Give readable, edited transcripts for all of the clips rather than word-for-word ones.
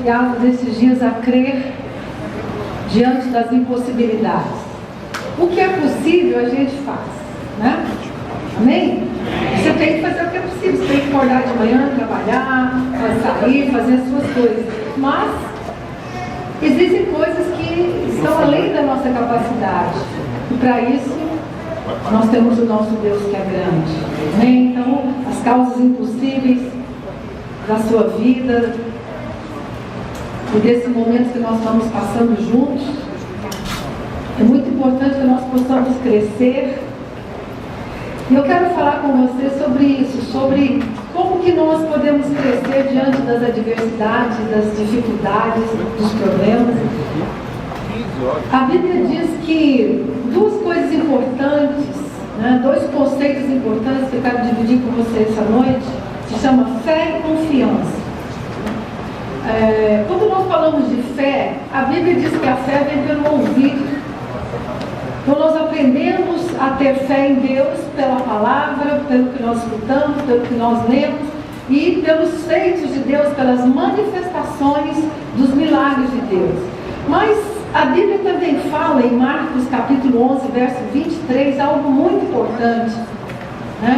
desafiados nesses dias a crer diante das impossibilidades. O que é possível a gente faz, né? Amém? Você tem que fazer o que é possível. Você tem que acordar de manhã, trabalhar, sair, fazer as suas coisas. Mas existem coisas que estão além da nossa capacidade. E para isso, nós temos o nosso Deus que é grande. Amém? Então, as causas impossíveis da sua vida e desse momento que nós estamos passando juntos, é muito importante que nós possamos crescer. E eu quero falar com você sobre isso, sobre como que nós podemos crescer diante das adversidades, das dificuldades, dos problemas. A Bíblia diz que duas coisas importantes, né, dois conceitos importantes que eu quero dividir com você essa noite, se chama fé e confiança. Quando nós falamos de fé, a Bíblia diz que a fé vem pelo ouvido. Então nós aprendemos a ter fé em Deus pela palavra, pelo que nós escutamos, pelo que nós lemos e pelos feitos de Deus, pelas manifestações dos milagres de Deus. Mas a Bíblia também fala em Marcos capítulo 11, verso 23, algo muito importante.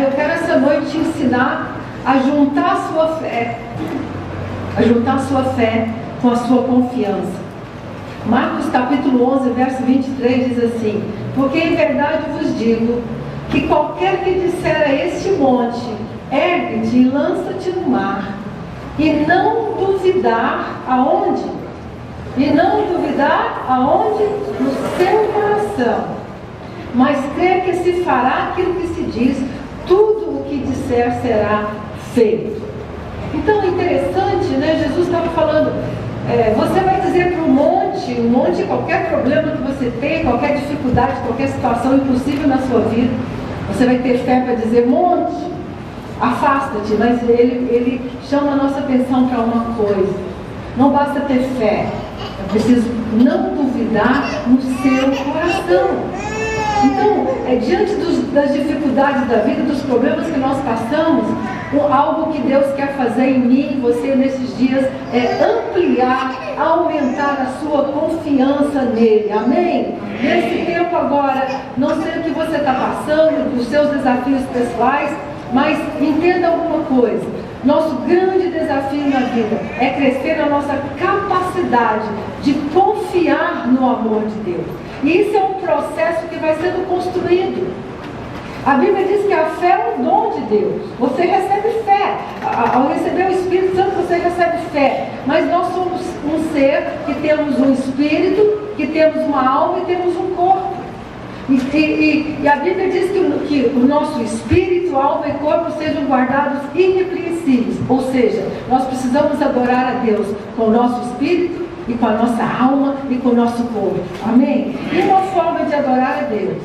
Eu quero essa noite te ensinar a juntar a sua fé, com a sua confiança. Marcos capítulo 11, verso 23 diz assim: porque em verdade vos digo, que qualquer que disser a este monte, ergue-te e lança-te no mar, e não duvidar aonde? No seu coração, mas crer que se fará aquilo que se diz, tudo o que disser será feito. Então é interessante, né? Jesus estava falando, você vai dizer para o monte, qualquer problema que você tem, qualquer dificuldade, qualquer situação impossível na sua vida, você vai ter fé para dizer, monte, afasta-te. Mas ele chama a nossa atenção para uma coisa: não basta ter fé, é preciso não duvidar no seu coração. Então, diante das dificuldades da vida, dos problemas que nós passamos, algo que Deus quer fazer em mim, você nesses dias, é ampliar, aumentar a sua confiança nele. Amém? Nesse tempo agora, não sei o que você está passando, os seus desafios pessoais, mas entenda alguma coisa: nosso grande desafio na vida é crescer na nossa capacidade de confiar no amor de Deus. E isso é um processo que vai sendo construído. A Bíblia diz que a fé é um dom de Deus. Você recebe fé. Ao receber o Espírito Santo, você recebe fé. Mas nós somos um ser que temos um espírito, que temos uma alma e temos um corpo. E a Bíblia diz que o nosso espírito, alma e corpo sejam guardados irrepreensíveis. Ou seja, nós precisamos adorar a Deus com o nosso espírito e com a nossa alma e com o nosso corpo. Amém? E uma forma de adorar a Deus,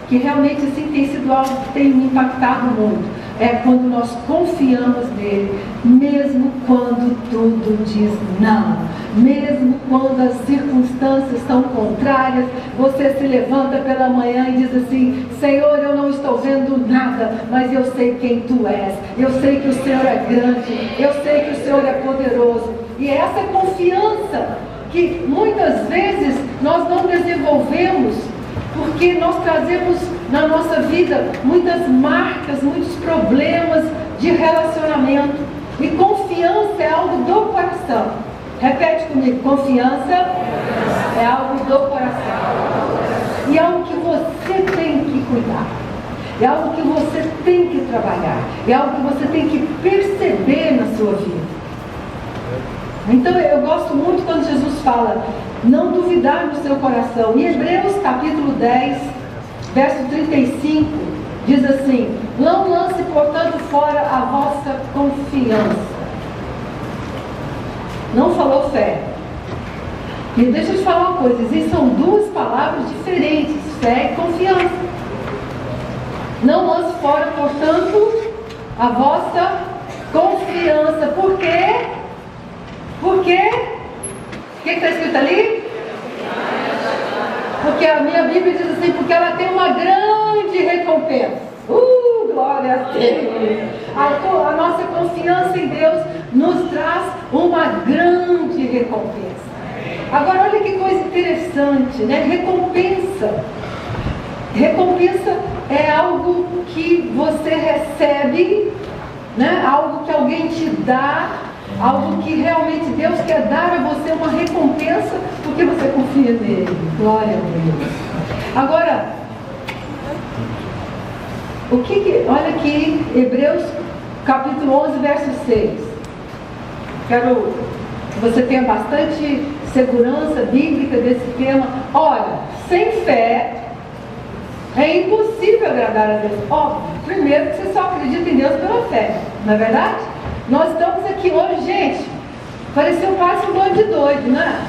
que realmente assim tem sido algo que tem me impactado muito, é quando nós confiamos nele, mesmo quando tudo diz não, mesmo quando as circunstâncias estão contrárias. Você se levanta pela manhã e diz assim: Senhor, eu não estou vendo nada, mas eu sei quem tu és, eu sei que o Senhor é grande, eu sei que o Senhor é poderoso. E é essa confiança que muitas vezes nós não desenvolvemos, porque nós trazemos na nossa vida muitas marcas, muitos problemas de relacionamento. E confiança é algo do coração. Repete comigo: confiança é algo do coração. E é algo que você tem que cuidar. É algo que você tem que trabalhar. É algo que você tem que perceber na sua vida. Então eu gosto muito quando Jesus fala: não duvidar no seu coração. Em Hebreus capítulo 10, verso 35, diz assim: não lance, portanto, fora a vossa confiança. Não falou fé. E deixa eu te falar uma coisa: existem duas palavras diferentes, fé e confiança. Não lance fora, portanto, a vossa confiança. Por quê? Por quê? O que está escrito ali? Porque a minha Bíblia diz assim: porque ela tem uma grande recompensa. Glória a Deus! A nossa confiança em Deus nos traz uma grande recompensa. Agora, olha que coisa interessante, né? Recompensa é algo que você recebe, né? Algo que alguém te dá, algo que realmente Deus quer dar a você, uma recompensa, porque você confia nele. Glória a Deus. Agora, olha aqui, Hebreus capítulo 11, verso 6. Quero que você tenha bastante segurança bíblica desse tema. Ora, sem fé é impossível agradar a Deus. Óbvio, primeiro que você só acredita em Deus pela fé, não é verdade? Nós estamos aqui hoje, gente, pareceu quase um bando de doido, né?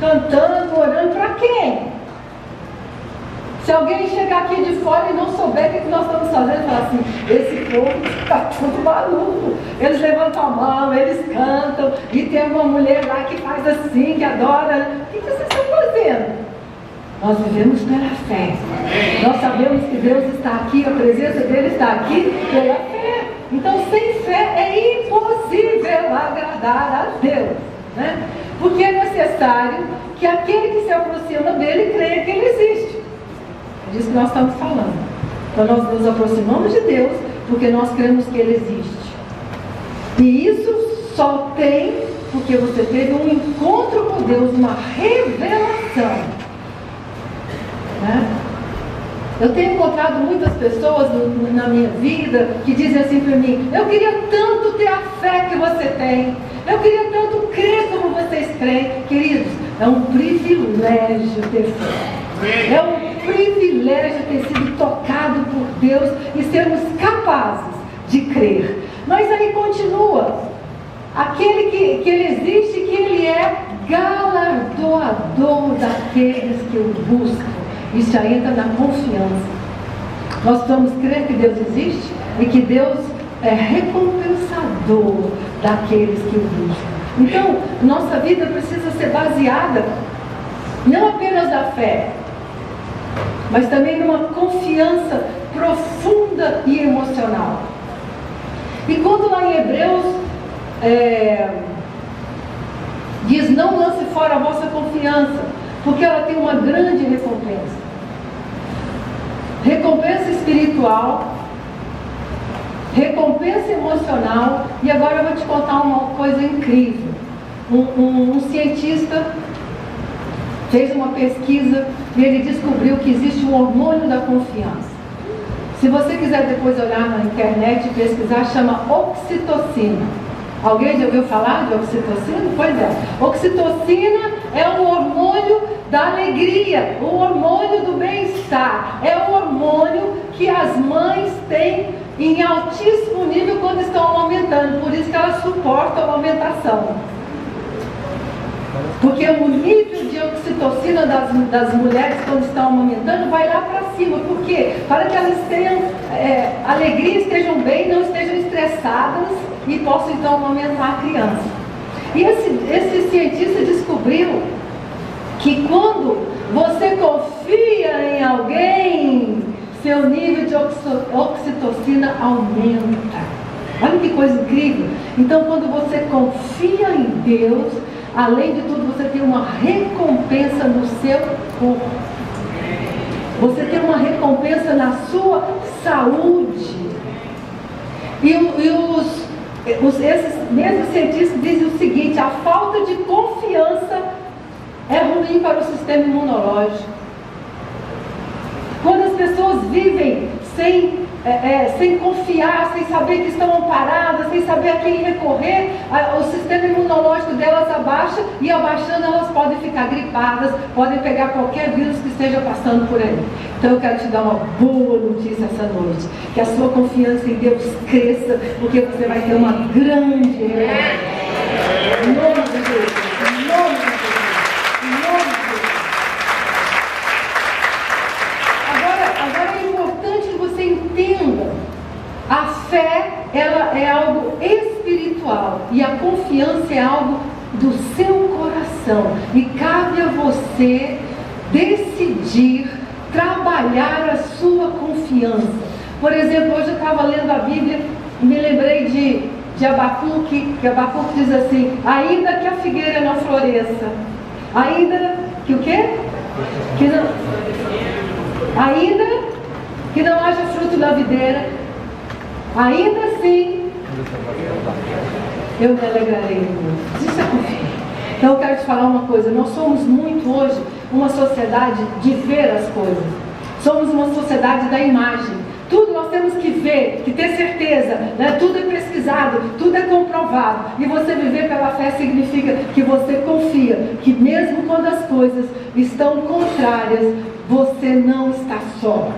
Cantando, orando para quem? Se alguém chegar aqui de fora e não souber o que nós estamos fazendo, falar assim, esse povo está tudo maluco. Eles levantam a mão, eles cantam, e tem uma mulher lá que faz assim, que adora. O que vocês estão fazendo? Nós vivemos pela fé. Nós sabemos que Deus está aqui, a presença dele está aqui pela fé. Então, sem fé é impossível agradar a Deus, né? Porque é necessário que aquele que se aproxima dele creia que ele existe. É disso que nós estamos falando. Então, nós nos aproximamos de Deus porque nós cremos que ele existe. E isso só tem porque você teve um encontro com Deus, uma revelação. Né? Eu tenho encontrado muitas pessoas na minha vida que dizem assim para mim: eu queria tanto ter a fé que você tem, eu queria tanto crer como vocês creem. Queridos, é um privilégio ter fé, é um privilégio ter sido tocado por Deus e sermos capazes de crer. Mas aí continua, aquele que ele existe, que ele é galardoador daqueles que o buscam. Isso já entra na confiança. Nós precisamos crer que Deus existe e que Deus é recompensador daqueles que o buscam. Então, nossa vida precisa ser baseada não apenas na fé, mas também numa confiança profunda e emocional. E quando lá em Hebreus diz: não lance fora a vossa confiança, porque ela tem uma grande recompensa. Recompensa espiritual, recompensa emocional. E agora eu vou te contar uma coisa incrível. Um cientista fez uma pesquisa e ele descobriu que existe um hormônio da confiança. Se você quiser depois olhar na internet e pesquisar, chama oxitocina. Alguém já ouviu falar de oxitocina? Pois é. Oxitocina é um hormônio da alegria, o hormônio do bem-estar. É o hormônio que as mães têm em altíssimo nível quando estão amamentando. Por isso que elas suportam a amamentação. Porque o nível de oxitocina das mulheres quando estão amamentando vai lá para cima. Por quê? Para que elas tenham alegria, estejam bem, não estejam estressadas e possam então amamentar a criança. E esse cientista descobriu que quando você confia em alguém, seu nível de oxitocina aumenta. Olha que coisa incrível. Então, quando você confia em Deus, além de tudo, você tem uma recompensa no seu corpo. Você tem uma recompensa na sua saúde. Esses mesmos cientistas dizem o seguinte: a falta de confiança é ruim para o sistema imunológico. Quando as pessoas vivem sem confiar, sem saber que estão amparadas, sem saber a quem recorrer, o sistema imunológico delas abaixa, e abaixando elas podem ficar gripadas, podem pegar qualquer vírus que esteja passando por aí. Então eu quero te dar uma boa notícia essa noite: que a sua confiança em Deus cresça, porque você vai ter uma grande recompensa. Em nome de Deus, em nome de Deus, em nome de Deus. Agora é importante que você entenda: a fé, ela é algo espiritual e a confiança é algo do seu coração, e cabe a você decidir trabalhar a sua confiança. Por exemplo, hoje eu estava lendo a Bíblia e me lembrei de Abacuque, que Abacuque diz assim: ainda que a figueira não floresça, ainda que o quê? Ainda que não haja fruto na videira, ainda assim eu me alegrarei em Deus. Isso é confiança. Então eu quero te falar uma coisa: nós somos muito hoje uma sociedade de ver as coisas. Somos uma sociedade da imagem. Tudo nós temos que ver, que ter certeza, né? Tudo é pesquisado, tudo é comprovado. E você viver pela fé significa que você confia, que mesmo quando as coisas estão contrárias, você não está só.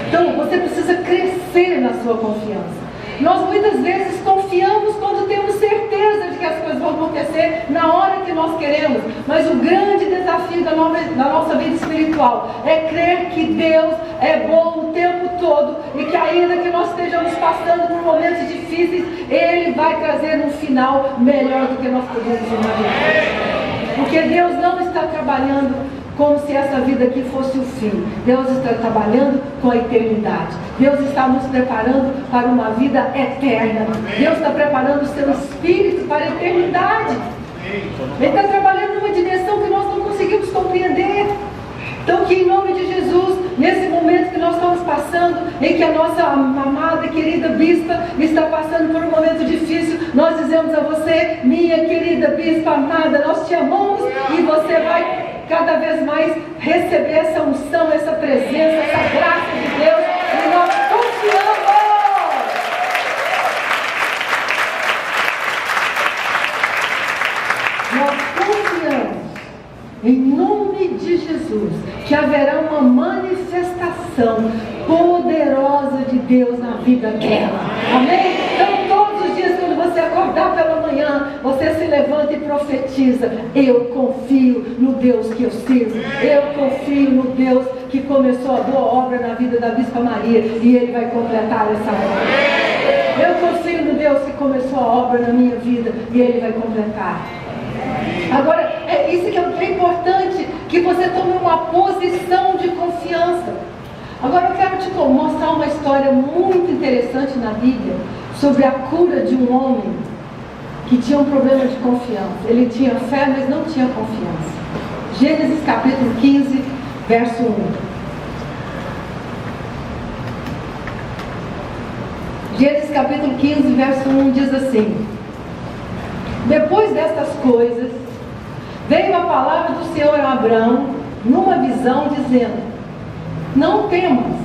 Então você precisa crescer na sua confiança. Nós muitas vezes confiamos quando temos certeza de que as coisas vão acontecer na hora que nós queremos. Mas o grande desafio da nossa vida espiritual é crer que Deus é bom o tempo todo e que ainda que nós estejamos passando por momentos difíceis, Ele vai trazer um final melhor do que nós podemos imaginar. Porque Deus não está trabalhando como se essa vida aqui fosse o fim. Deus está trabalhando com a eternidade. Deus está nos preparando para uma vida eterna. Deus está preparando o seu espírito para a eternidade. Ele está trabalhando numa dimensão que nós não conseguimos compreender. Então que em nome de Jesus, nesse momento que nós estamos passando, em que a nossa amada e querida bispa está passando por um momento difícil, nós dizemos a você: minha querida bispa amada, nós te amamos e você vai cada vez mais receber essa unção, essa presença, essa graça de Deus, e nós confiamos. Nós confiamos, em nome de Jesus, que haverá uma manifestação poderosa de Deus na vida dela. Amém? Então todos os dias, quando você acordar pela manhã, você se levanta e profetiza: eu confio no Deus que eu sirvo. Eu confio no Deus que começou a boa obra na vida da Bispa Maria, e Ele vai completar essa obra. Eu confio no Deus que começou a obra na minha vida, e Ele vai completar. Agora, é isso que é importante, que você tome uma posição de confiança. Agora eu quero te mostrar uma história muito interessante na Bíblia, sobre a cura de um homem que tinha um problema de confiança. Ele tinha fé, mas não tinha confiança. Gênesis capítulo 15, verso 1. Gênesis capítulo 15, verso 1 diz assim: depois destas coisas, veio a palavra do Senhor a Abrão, numa visão, dizendo: não temas,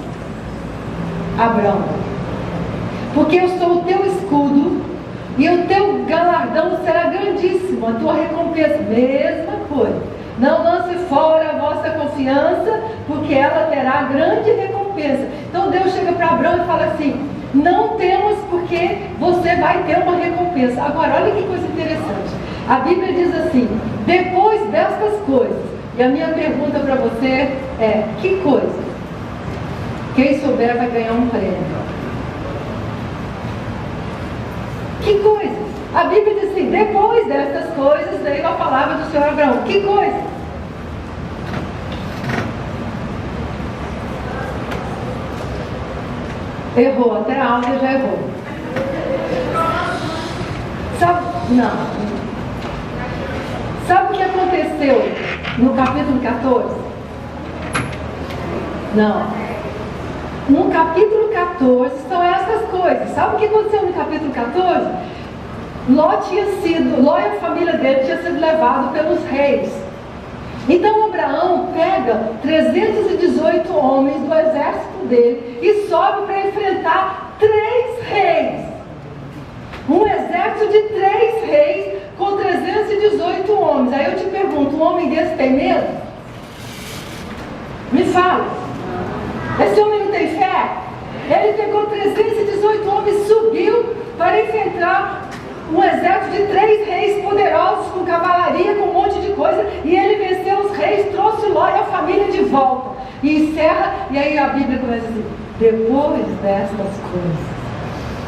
Abrão, porque eu sou o teu escudo, e o teu galardão será grandíssimo, a tua recompensa. Mesma coisa, não lance fora a vossa confiança, porque ela terá grande recompensa. Então Deus chega para Abrão e fala assim: não temas, porque você vai ter uma recompensa. Agora, olha que coisa interessante. A Bíblia diz assim: depois destas coisas. E a minha pergunta para você é: que coisa? Quem souber vai ganhar um prêmio. Que coisa? A Bíblia diz assim: depois destas coisas veio a palavra do Senhor Abraão. Que coisa? Errou, até a Áurea já errou. Sabe? Não. Sabe o que aconteceu no capítulo 14? Não. No capítulo 14 são essas coisas. Sabe o que aconteceu no capítulo 14? Ló e a família dele tinha sido levado pelos reis. Então Abraão pega 318 homens do exército dele e sobe para enfrentar 3 reis. Um exército de 3 reis com 318 homens. Aí eu te pergunto: um homem desse tem medo? Me fala. Esse homem não tem fé? Ele pegou 318 homens, subiu para enfrentar um exército de 3 reis poderosos, com cavalaria, com um monte de coisa, e ele venceu os reis, trouxe Ló e a família de volta. E encerra, e aí a Bíblia começa assim: depois destas coisas.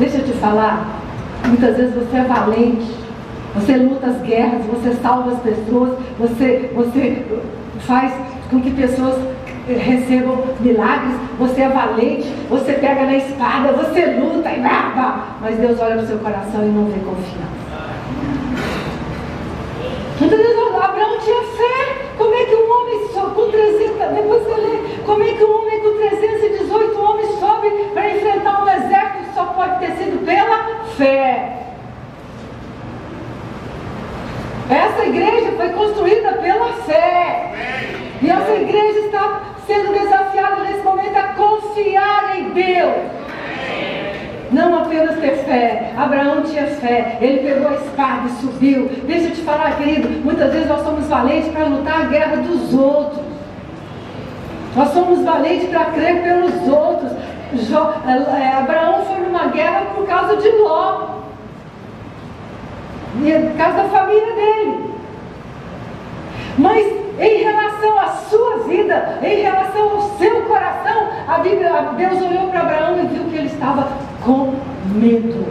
Deixa eu te falar, muitas vezes você é valente, você luta as guerras, você salva as pessoas, você faz com que pessoas recebam milagres, você é valente, você pega na espada, você luta e brava, mas Deus olha para o seu coração e não vê confiança. Então Abraão tinha fé. Como é que um homem com 300, depois você lê, como é que um homem com 318 homens sobe para enfrentar um exército que só pode ter sido pela fé? Essa igreja foi construída pela fé. E essa igreja está sendo desafiada nesse momento a confiar em Deus. Não apenas ter fé. Abraão tinha fé. Ele pegou a espada e subiu. Deixa eu te falar, querido, muitas vezes nós somos valentes para lutar a guerra dos outros. Nós somos valentes para crer pelos outros. Abraão foi numa guerra por causa de Ló. Por causa da família dele. Mas em relação à sua vida, em relação ao seu coração, Deus olhou para Abraão e viu que ele estava com medo.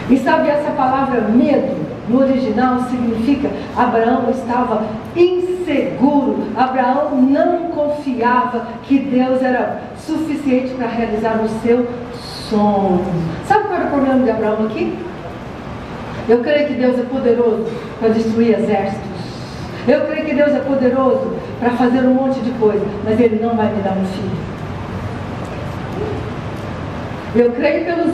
E sabe, essa palavra medo, no original, significa Abraão estava inseguro. Abraão não confiava que Deus era suficiente para realizar o seu sonho. Sabe qual era o problema de Abraão aqui? Eu creio que Deus é poderoso para destruir exércitos. Eu creio que Deus é poderoso para fazer um monte de coisa, mas Ele não vai me dar um filho. Eu creio pelos